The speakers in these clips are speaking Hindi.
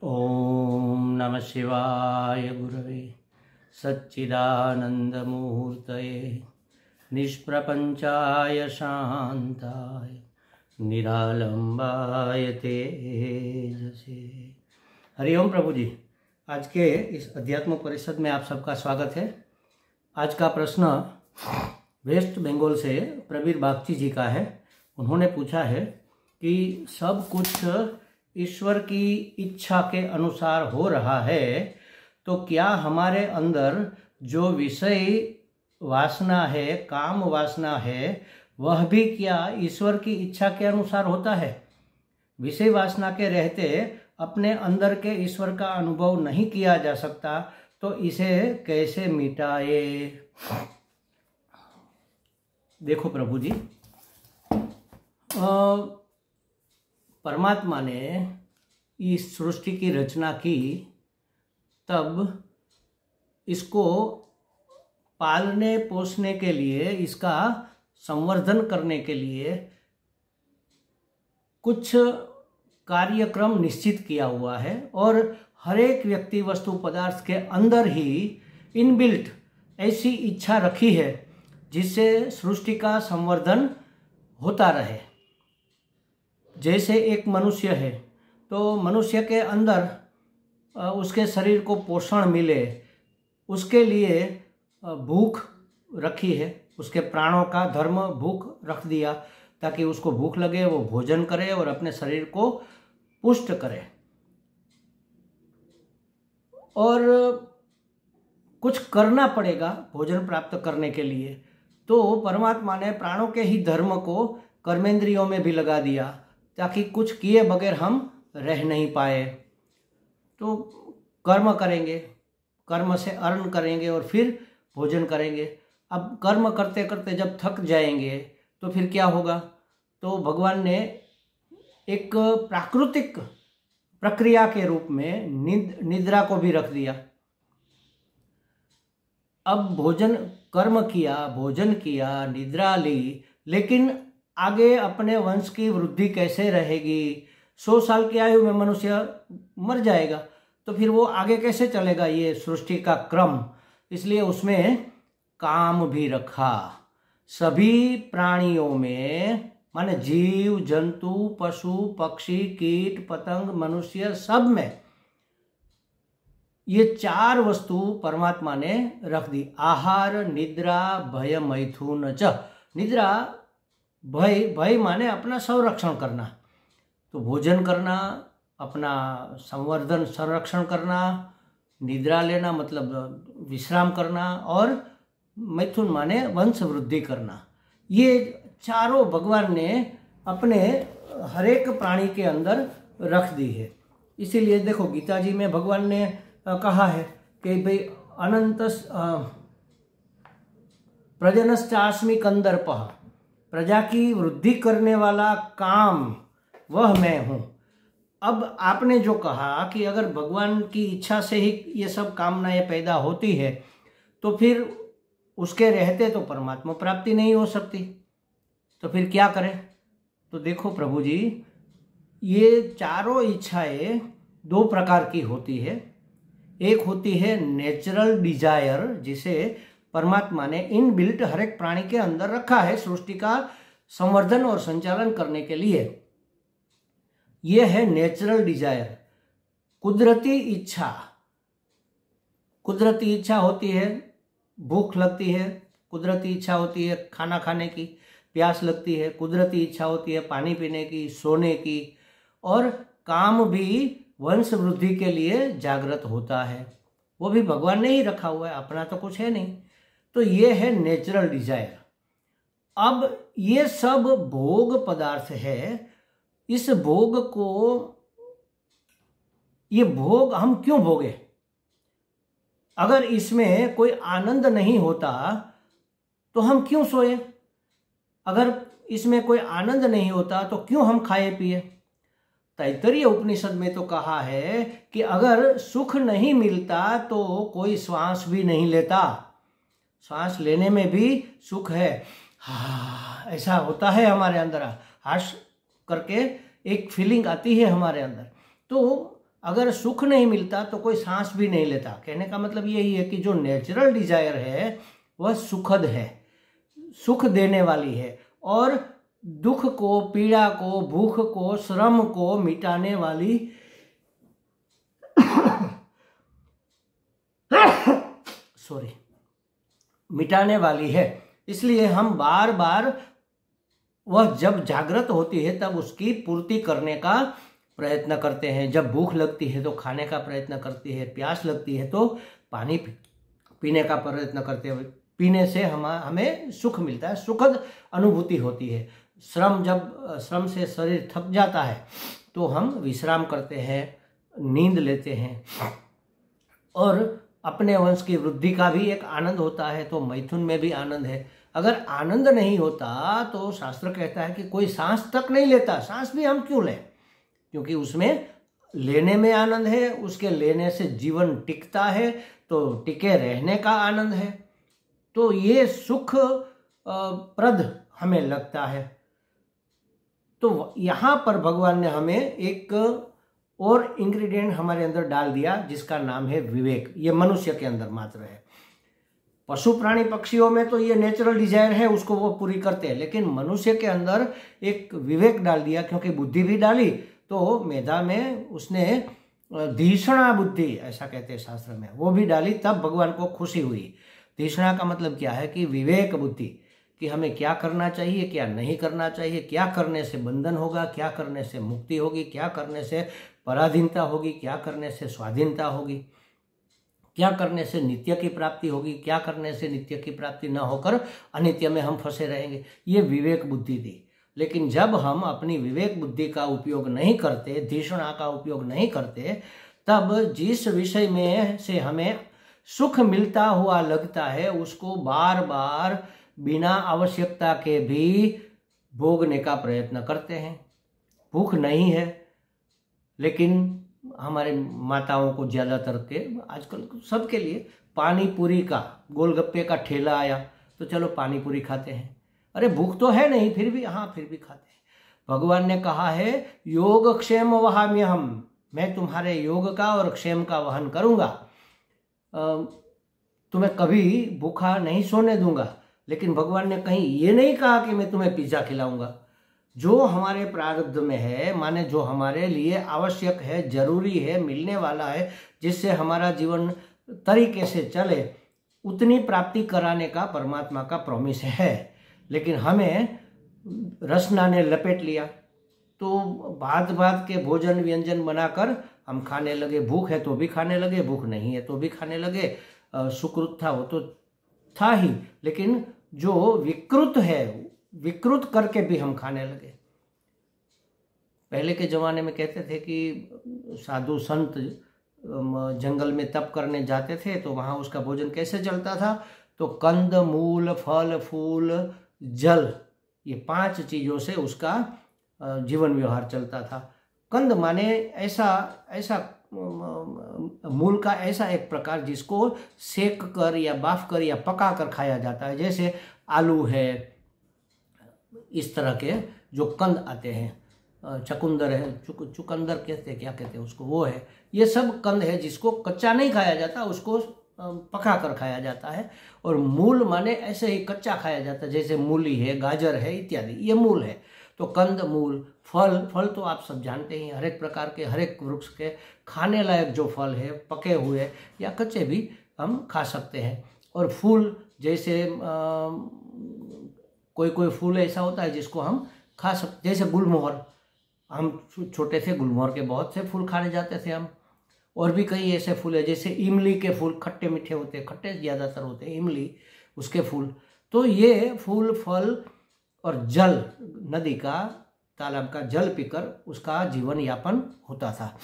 ओम नमः शिवाय गुरवे सच्चिदानंदमूर्तये निष्प्रपंचाय शांताय निरालंबाय तेजसे। हरिओम प्रभु जी, आज के इस अध्यात्म परिषद में आप सबका स्वागत है। आज का प्रश्न वेस्ट बंगाल से प्रवीर बागची जी का है। उन्होंने पूछा है कि सब कुछ ईश्वर की इच्छा के अनुसार हो रहा है, तो क्या हमारे अंदर जो विषय वासना है, काम वासना है, वह भी क्या ईश्वर की इच्छा के अनुसार होता है? विषय वासना के रहते अपने अंदर के ईश्वर का अनुभव नहीं किया जा सकता, तो इसे कैसे मिटाए? देखो प्रभु जी, परमात्मा ने इस सृष्टि की रचना की, तब इसको पालने पोसने के लिए, इसका संवर्धन करने के लिए कुछ कार्यक्रम निश्चित किया हुआ है और हर एक व्यक्ति वस्तु पदार्थ के अंदर ही इनबिल्ट ऐसी इच्छा रखी है जिससे सृष्टि का संवर्धन होता रहे। जैसे एक मनुष्य है तो मनुष्य के अंदर उसके शरीर को पोषण मिले, उसके लिए भूख रखी है, उसके प्राणों का धर्म भूख रख दिया ताकि उसको भूख लगे, वो भोजन करे और अपने शरीर को पुष्ट करे। और कुछ करना पड़ेगा भोजन प्राप्त करने के लिए, तो परमात्मा ने प्राणों के ही धर्म को कर्मेंद्रियों में भी लगा दिया ताकि कुछ किए बगैर हम रह नहीं पाए। तो कर्म करेंगे, कर्म से अर्न करेंगे और फिर भोजन करेंगे। अब कर्म करते करते जब थक जाएंगे तो फिर क्या होगा? तो भगवान ने एक प्राकृतिक प्रक्रिया के रूप में निद्रा को भी रख दिया। अब भोजन कर्म किया, भोजन किया, निद्रा ली, लेकिन आगे अपने वंश की वृद्धि कैसे रहेगी? 100 साल की आयु में मनुष्य मर जाएगा, तो फिर वो आगे कैसे चलेगा ये सृष्टि का क्रम? इसलिए उसमें काम भी रखा। सभी प्राणियों में, माने जीव जंतु, पशु पक्षी, कीट पतंग, मनुष्य, सब में ये 4 वस्तु परमात्मा ने रख दी। आहार, निद्रा, भय, मैथुन च। निद्रा, भय माने अपना संरक्षण करना, तो भोजन करना, अपना संवर्धन संरक्षण करना, निद्रा लेना मतलब विश्राम करना, और मैथुन माने वंश वृद्धि करना। ये चारों भगवान ने अपने हर एक प्राणी के अंदर रख दी है। इसीलिए देखो गीता जी में भगवान ने कहा है कि भाई अनंत प्रजनश्चास्मि कंदर्पः, प्रजा की वृद्धि करने वाला काम वह मैं हूँ। अब आपने जो कहा कि अगर भगवान की इच्छा से ही ये सब कामनाएं पैदा होती है, तो फिर उसके रहते तो परमात्मा प्राप्ति नहीं हो सकती, तो फिर क्या करें? तो देखो प्रभु जी, ये चारों इच्छाएं 2 प्रकार की होती है। एक होती है नेचुरल डिजायर, जिसे परमात्मा ने इनबिल्ट हर एक प्राणी के अंदर रखा है सृष्टि का संवर्धन और संचालन करने के लिए। यह है नेचुरल डिजायर, कुदरती इच्छा। कुदरती इच्छा होती है, भूख लगती है, कुदरती इच्छा होती है खाना खाने की, प्यास लगती है, कुदरती इच्छा होती है पानी पीने की, सोने की, और काम भी वंश वृद्धि के लिए जागृत होता है। वो भी भगवान ने ही रखा हुआ है, अपना तो कुछ है नहीं। तो ये है नेचुरल डिजायर। अब ये सब भोग पदार्थ है। इस भोग को, ये भोग हम क्यों भोगे? अगर इसमें कोई आनंद नहीं होता तो हम क्यों सोए? अगर इसमें कोई आनंद नहीं होता तो क्यों हम खाए पिए? तैत्तरीय उपनिषद में तो कहा है कि अगर सुख नहीं मिलता तो कोई श्वास भी नहीं लेता। श्वास लेने में भी सुख है, ऐसा होता है हमारे अंदर, हाश करके एक फीलिंग आती है हमारे अंदर। तो अगर सुख नहीं मिलता तो कोई सांस भी नहीं लेता। कहने का मतलब यही है कि जो नेचुरल डिजायर है वह सुखद है, सुख देने वाली है, और दुख को, पीड़ा को, भूख को, श्रम को मिटाने वाली मिटाने वाली है। इसलिए हम बार बार वह जब जागृत होती है तब उसकी पूर्ति करने का प्रयत्न करते हैं। जब भूख लगती है तो खाने का प्रयत्न करती है, प्यास लगती है तो पानी पीने का प्रयत्न करते हैं। पीने से हमें सुख मिलता है, सुखद अनुभूति होती है। जब श्रम से शरीर थक जाता है तो हम विश्राम करते हैं, नींद लेते हैं, और अपने वंश की वृद्धि का भी एक आनंद होता है। तो मैथुन में भी आनंद है। अगर आनंद नहीं होता तो शास्त्र कहता है कि कोई सांस तक नहीं लेता। सांस भी हम क्यों लें? क्योंकि उसमें लेने में आनंद है, उसके लेने से जीवन टिकता है, तो टिके रहने का आनंद है। तो ये सुख प्रद हमें लगता है। तो यहाँ पर भगवान ने हमें एक और इंग्रेडिएंट हमारे अंदर डाल दिया जिसका नाम है विवेक। ये मनुष्य के अंदर मात्र है। पशु प्राणी पक्षियों में तो ये नेचुरल डिजायर है, उसको वो पूरी करते हैं, लेकिन मनुष्य के अंदर एक विवेक डाल दिया। क्योंकि बुद्धि भी डाली तो मेधा में उसने धीषणा बुद्धि, ऐसा कहते हैं शास्त्र में, वो भी डाली, तब भगवान को खुशी हुई। धीषणा का मतलब क्या है कि विवेक बुद्धि, कि हमें क्या करना चाहिए, क्या नहीं करना चाहिए, क्या करने से बंधन होगा, क्या करने से मुक्ति होगी, क्या करने से पराधीनता होगी, क्या करने से स्वाधीनता होगी, क्या करने से नित्य की प्राप्ति होगी, क्या करने से नित्य की प्राप्ति न होकर अनित्य में हम फंसे रहेंगे। ये विवेक बुद्धि दी। लेकिन जब हम अपनी विवेक बुद्धि का उपयोग नहीं करते, धीषणा का उपयोग नहीं करते, तब जिस विषय में से हमें सुख मिलता हुआ लगता है उसको बार बार बिना आवश्यकता के भी भोगने का प्रयत्न करते हैं। भूख नहीं है, लेकिन हमारे माताओं को ज़्यादातर के आजकल सबके लिए पानी पूरी का, गोलगप्पे का ठेला आया तो चलो पानी पूरी खाते हैं। अरे भूख तो है नहीं, फिर भी खाते हैं। भगवान ने कहा है योग क्षेम वहाम्यहम, मैं तुम्हारे योग का और क्षेम का वहन करूंगा, तुम्हें कभी भूखा नहीं सोने दूंगा। लेकिन भगवान ने कहीं ये नहीं कहा कि मैं तुम्हें पिज्जा खिलाऊंगा। जो हमारे प्रारब्ध में है, माने जो हमारे लिए आवश्यक है, जरूरी है, मिलने वाला है, जिससे हमारा जीवन तरीके से चले, उतनी प्राप्ति कराने का परमात्मा का प्रॉमिस है। लेकिन हमें रसना ने लपेट लिया, तो भात भात के भोजन व्यंजन बनाकर हम खाने लगे। भूख है तो भी खाने लगे, भूख नहीं है तो भी खाने लगे। सुकृत था वो तो था ही, लेकिन जो विकृत है, विकृत करके भी हम खाने लगे। पहले के जमाने में कहते थे कि साधु संत जंगल में तप करने जाते थे तो वहाँ उसका भोजन कैसे चलता था, तो कंद, मूल, फल, फूल, जल, ये 5 चीज़ों से उसका जीवन व्यवहार चलता था। कंद माने ऐसा मूल का ऐसा एक प्रकार जिसको सेक कर या बाफ कर या पका कर खाया जाता है, जैसे आलू है, इस तरह के जो कंद आते हैं। चकुंदर है, चुकंदर कहते हैं, क्या कहते हैं उसको, वो है। ये सब कंद है जिसको कच्चा नहीं खाया जाता, उसको पका कर खाया जाता है। और मूल माने ऐसे ही कच्चा खाया जाता है, जैसे मूली है, गाजर है इत्यादि, ये मूल है। तो कंद, मूल, फल तो आप सब जानते ही, हर एक प्रकार के, हर एक वृक्ष के खाने लायक जो फल है, पके हुए या कच्चे भी हम खा सकते हैं। और फूल, जैसे कोई फूल ऐसा होता है जिसको हम खा सकते, जैसे गुलमोहर, हम छोटे थे, गुलमोहर के बहुत से फूल खाने जाते थे हम। और भी कई ऐसे फूल है, जैसे इमली के फूल खट्टे मीठे होते हैं, खट्टे ज़्यादातर होते हैं इमली, उसके फूल। तो ये फूल, फल और जल, नदी का, तालाब का जल पीकर उसका जीवन यापन होता था।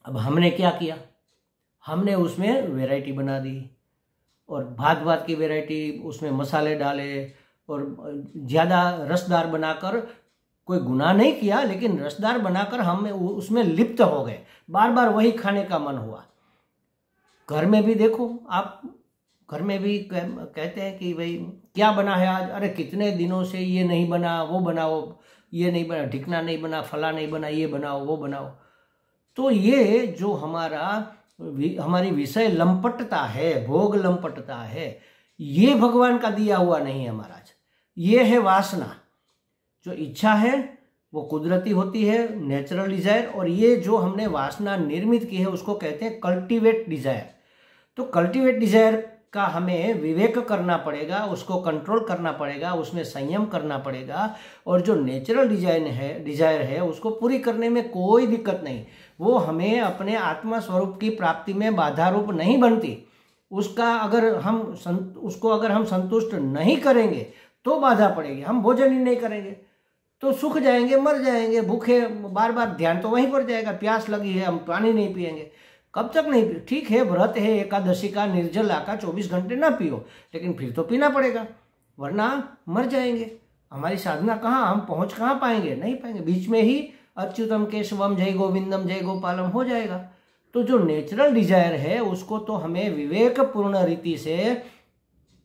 अब हमने क्या किया, हमने उसमें वैरायटी बना दी, और भात भात की वैरायटी, उसमें मसाले डाले और ज़्यादा रसदार बनाकर, कोई गुनाह नहीं किया, लेकिन रसदार बनाकर हम उसमें लिप्त हो गए, बार बार वही खाने का मन हुआ। घर में भी देखो आप, घर में भी कहते हैं कि भाई क्या बना है आज, अरे कितने दिनों से ये नहीं बना, वो बनाओ, ये नहीं बना, ढिकना नहीं बना, फला नहीं बना, ये बनाओ, वो बनाओ। तो ये जो हमारी विषय लंपटता है, भोग लंपटता है, ये भगवान का दिया हुआ नहीं है महाराज। ये है वासना। जो इच्छा है वो कुदरती होती है, नेचुरल डिजायर, और ये जो हमने वासना निर्मित की है उसको कहते हैं कल्टीवेट डिजायर। तो कल्टीवेट डिजायर का हमें विवेक करना पड़ेगा, उसको कंट्रोल करना पड़ेगा, उसमें संयम करना पड़ेगा। और जो नेचुरल डिजायर है उसको पूरी करने में कोई दिक्कत नहीं, वो हमें अपने आत्मा स्वरूप की प्राप्ति में बाधा रूप नहीं बनती। उसको अगर हम संतुष्ट नहीं करेंगे तो बाधा पड़ेगी। हम भोजन ही नहीं करेंगे तो सूख जाएंगे, मर जाएंगे भूखे, बार बार ध्यान तो वहीं पर जाएगा। प्यास लगी है, हम पानी नहीं पिएंगे, कब तक नहीं पिए? ठीक है, व्रत है एकादशी का, निर्जला का, 24 घंटे ना पियो, लेकिन फिर तो पीना पड़ेगा, वरना मर जाएंगे। हमारी साधना कहाँ, हम पहुँच कहाँ पाएंगे? नहीं पाएंगे। बीच में ही अच्युतम केशवम जय गोविंदम जय गोपालम हो जाएगा। तो जो नेचुरल डिजायर है उसको तो हमें विवेक पूर्ण रीति से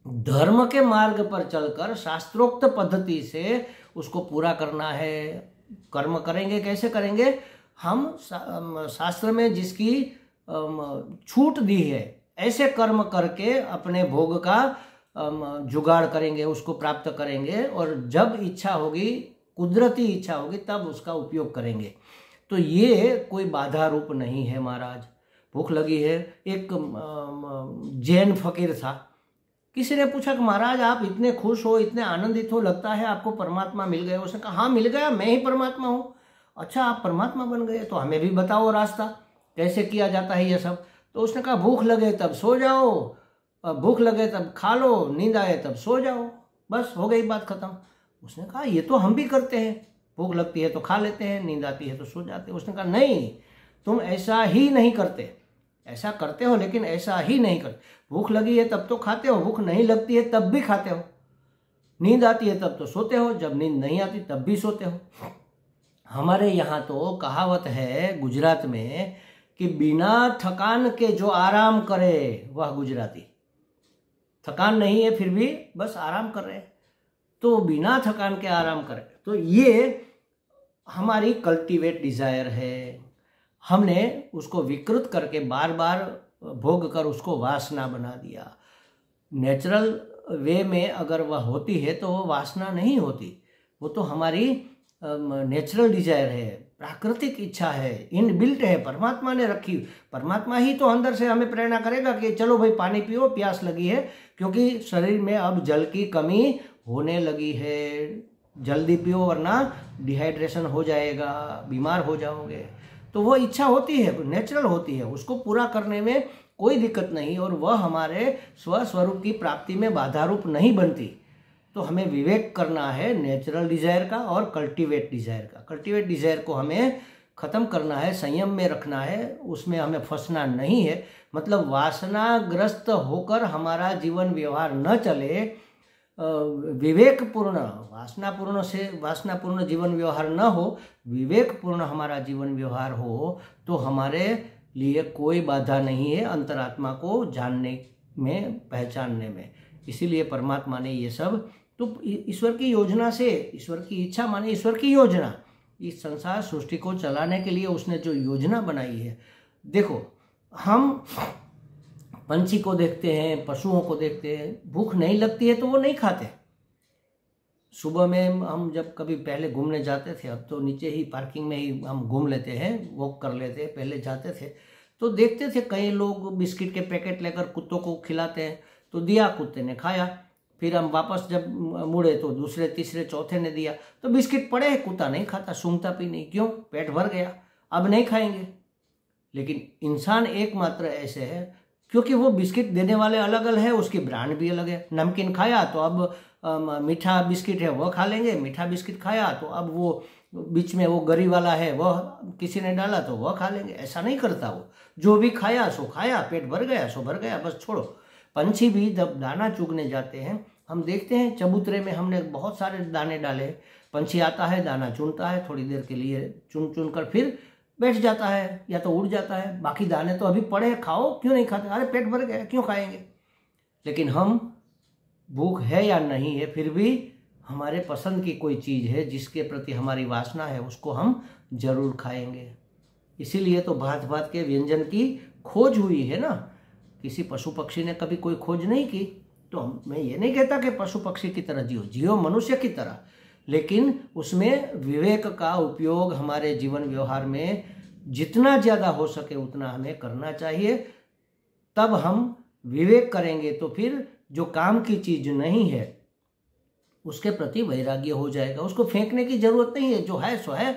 धर्म के मार्ग पर चलकर शास्त्रोक्त पद्धति से उसको पूरा करना है। कर्म करेंगे, कैसे करेंगे? हम शास्त्र में जिसकी छूट दी है ऐसे कर्म करके अपने भोग का जुगाड़ करेंगे, उसको प्राप्त करेंगे। और जब इच्छा होगी, कुदरती इच्छा होगी, तब उसका उपयोग करेंगे। तो ये कोई बाधा रूप नहीं है महाराज। भूख लगी है, एक जैन फकीर था, किसी ने पूछा कि महाराज आप इतने खुश हो, इतने आनंदित हो, लगता है आपको परमात्मा मिल गया। उसने कहा हाँ मिल गया, मैं ही परमात्मा हूँ। अच्छा आप परमात्मा बन गए, तो हमें भी बताओ रास्ता कैसे किया जाता है ये सब। तो उसने कहा भूख लगे तब सो जाओ, भूख लगे तब खा लो, नींद आए तब सो जाओ, बस हो गई बात खत्म। उसने कहा ये तो हम भी करते हैं, भूख लगती है तो खा लेते हैं, नींद आती है तो सो जाते हैं। उसने कहा नहीं, तुम ऐसा ही नहीं करते, ऐसा करते हो लेकिन ऐसा ही नहीं करते। भूख लगी है तब तो खाते हो, भूख नहीं लगती है तब भी खाते हो, नींद आती है तब तो सोते हो, जब नींद नहीं आती तब भी सोते हो। हमारे यहाँ तो कहावत है गुजरात में कि बिना थकान के जो आराम करे वह गुजराती। थकान नहीं है फिर भी बस आराम कर रहे हैं, तो बिना थकान के आराम करें। तो ये हमारी कल्टीवेट डिजायर है। हमने उसको विकृत करके बार बार भोग कर उसको वासना बना दिया। नेचुरल वे में अगर वह होती है तो वो वासना नहीं होती, वो तो हमारी नेचुरल डिजायर है, प्राकृतिक इच्छा है, इनबिल्ट है, परमात्मा ने रखी। परमात्मा ही तो अंदर से हमें प्रेरणा करेगा कि चलो भाई पानी पियो, प्यास लगी है, क्योंकि शरीर में अब जल की कमी होने लगी है, जल्दी पियो वरना डिहाइड्रेशन हो जाएगा, बीमार हो जाओगे। तो वो इच्छा होती है, नेचुरल होती है, उसको पूरा करने में कोई दिक्कत नहीं, और वह हमारे स्वस्वरूप की प्राप्ति में बाधा रूप नहीं बनती। तो हमें विवेक करना है नेचुरल डिजायर का और कल्टीवेट डिजायर का। कल्टीवेट डिजायर को हमें ख़त्म करना है, संयम में रखना है, उसमें हमें फंसना नहीं है। मतलब वासनाग्रस्त होकर हमारा जीवन व्यवहार न चले, विवेकपूर्ण वासनापूर्ण जीवन व्यवहार न हो, विवेकपूर्ण हमारा जीवन व्यवहार हो, तो हमारे लिए कोई बाधा नहीं है अंतरात्मा को जानने में, पहचानने में। इसीलिए परमात्मा ने ये सब, तो ईश्वर की योजना से, ईश्वर की इच्छा माने ईश्वर की योजना, इस संसार सृष्टि को चलाने के लिए उसने जो योजना बनाई है। देखो हम पंछी को देखते हैं, पशुओं को देखते हैं, भूख नहीं लगती है तो वो नहीं खाते। सुबह में हम जब कभी पहले घूमने जाते थे, अब तो नीचे ही पार्किंग में ही हम घूम लेते हैं, वॉक कर लेते हैं, पहले जाते थे तो देखते थे कई लोग बिस्किट के पैकेट लेकर कुत्तों को खिलाते हैं, तो दिया, कुत्ते ने खाया, फिर हम वापस जब मुड़े तो दूसरे तीसरे चौथे ने दिया, तो बिस्किट पड़े, कुत्ता नहीं खाता, सूंघता भी नहीं, क्यों? पेट भर गया, अब नहीं खाएंगे। लेकिन इंसान एकमात्र ऐसे है, क्योंकि वो बिस्किट देने वाले अलग अलग है, उसकी ब्रांड भी अलग है। नमकीन खाया तो अब मीठा बिस्किट है वह खा लेंगे, मीठा बिस्किट खाया तो अब वो बीच में वो गरी वाला है वह किसी ने डाला तो वह खा लेंगे। ऐसा नहीं करता वो, जो भी खाया सो खाया, पेट भर गया सो भर गया, बस छोड़ो। पंछी भी जब दाना चुगने जाते हैं, हम देखते हैं चबूतरे में हमने बहुत सारे दाने डाले, पंछी आता है, दाना चुनता है, थोड़ी देर के लिए चुन कर फिर बैठ जाता है या तो उड़ जाता है, बाकी दाने तो अभी पड़े हैं, खाओ, क्यों नहीं खाते? अरे पेट भर गया, क्यों खाएंगे? लेकिन हम, भूख है या नहीं है, फिर भी हमारे पसंद की कोई चीज़ है जिसके प्रति हमारी वासना है, उसको हम जरूर खाएंगे। इसीलिए तो भांत भांत के व्यंजन की खोज हुई है ना। किसी पशु पक्षी ने कभी कोई खोज नहीं की। तो मैं ये नहीं कहता कि पशु पक्षी की तरह जियो, जियो मनुष्य की तरह, लेकिन उसमें विवेक का उपयोग हमारे जीवन व्यवहार में जितना ज़्यादा हो सके उतना हमें करना चाहिए। तब हम विवेक करेंगे तो फिर जो काम की चीज़ नहीं है उसके प्रति वैराग्य हो जाएगा। उसको फेंकने की जरूरत नहीं है, जो है सो है,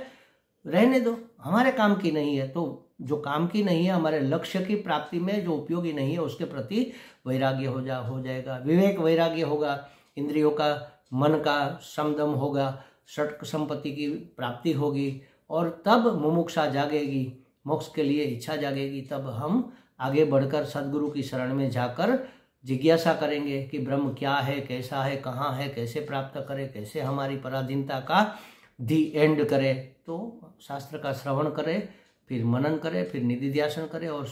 रहने दो, हमारे काम की नहीं है। तो जो काम की नहीं है, हमारे लक्ष्य की प्राप्ति में जो उपयोगी नहीं है, उसके प्रति वैराग्य हो जाएगा। विवेक वैराग्य होगा, इंद्रियों का, मन का समदम होगा, षट संपत्ति की प्राप्ति होगी, और तब मुमुक्षा जागेगी, मोक्ष के लिए इच्छा जागेगी। तब हम आगे बढ़कर सद्गुरु की शरण में जाकर जिज्ञासा करेंगे कि ब्रह्म क्या है, कैसा है, कहाँ है, कैसे प्राप्त करें, कैसे हमारी पराधीनता का दी एंड करे। तो शास्त्र का श्रवण करें, फिर मनन करें, फिर निधिध्यासन करें, और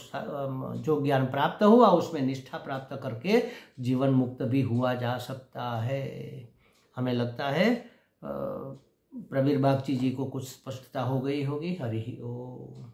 जो ज्ञान प्राप्त हुआ उसमें निष्ठा प्राप्त करके जीवन मुक्त भी हुआ जा सकता है। हमें लगता है प्रवीर बागची जी को कुछ स्पष्टता हो गई होगी। हरि ओम।